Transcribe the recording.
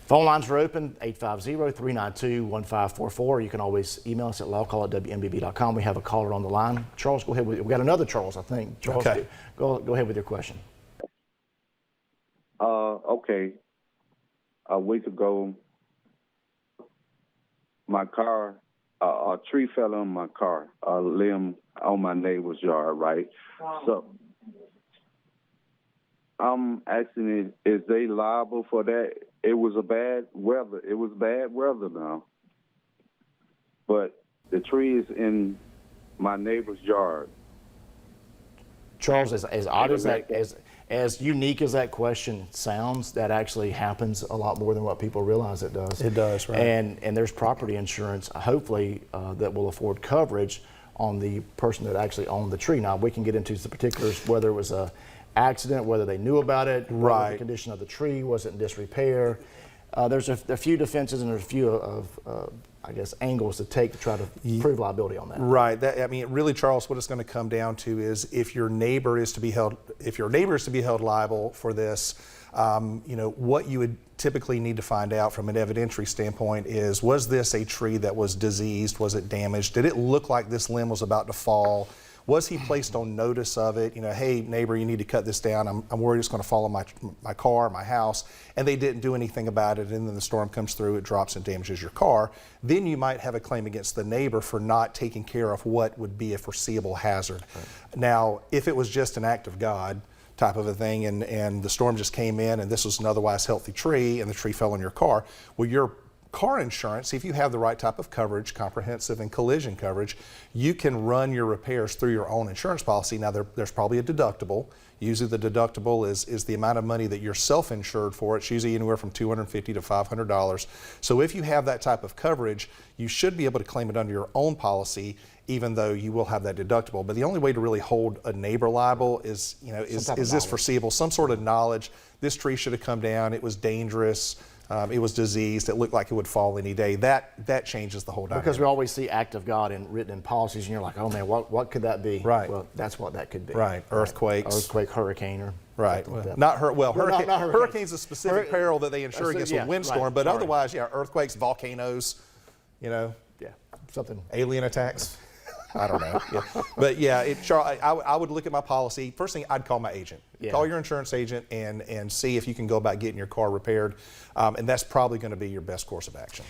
Phone lines are open, 850-392-1544. You can always email us at lawcall@WMBB.com. We have a caller on the line. Charles, go ahead. We got another Charles, I think. Charles, okay. Go ahead with your question. Okay. A week ago, my car, a tree fell on my car, a limb on my neighbor's yard, right? Wow. So I'm asking, is they liable for that? It was bad weather now. But the tree is in my neighbor's yard. Charles, as odd as that, as unique as that question sounds, that actually happens a lot more than what people realize it does. It does, right. And there's property insurance, hopefully, that will afford coverage on the person that actually owned the tree. Now, we can get into the particulars, whether it was a accident, whether they knew about it, right. the condition of the tree, was it in disrepair. There's a few defenses and there's a few I guess, angles to take to try to prove liability on that. Right. I mean, really, Charles, what it's going to come down to is if your neighbor is to be held liable for this, what you would typically need to find out from an evidentiary standpoint is, was this a tree that was diseased? Was it damaged? Did it look like this limb was about to fall? Was he placed on notice of it? Hey, neighbor, you need to cut this down. I'm worried it's going to fall on my car, my house, and they didn't do anything about it, and then the storm comes through, it drops and damages your car. Then you might have a claim against the neighbor for not taking care of what would be a foreseeable hazard. Right. Now, if it was just an act of God type of a thing, and the storm just came in, and this was an otherwise healthy tree, and the tree fell on your car, well, your car insurance, if you have the right type of coverage, comprehensive and collision coverage, you can run your repairs through your own insurance policy. Now, there's probably a deductible. Usually the deductible is the amount of money that you're self-insured for. It's usually anywhere from $250 to $500. So if you have that type of coverage, you should be able to claim it under your own policy, even though you will have that deductible. But the only way to really hold a neighbor liable is this foreseeable, some sort of knowledge. This tree should have come down. It was dangerous. It was diseased. It looked like it would fall any day. That changes the whole dynamic. Because we always see act of God written in policies, and you're like, oh man, what could that be? Right. Well, that's what that could be. Right. Earthquakes. Earthquake, hurricane, or right. Like not hurricanes. Hurricane's a specific peril that they insure against with windstorm, right. but otherwise, earthquakes, volcanoes, something. Alien attacks. I don't know. But I would look at my policy. First thing, I'd call my agent. Call your insurance agent and see if you can go about getting your car repaired. And that's probably going to be your best course of action.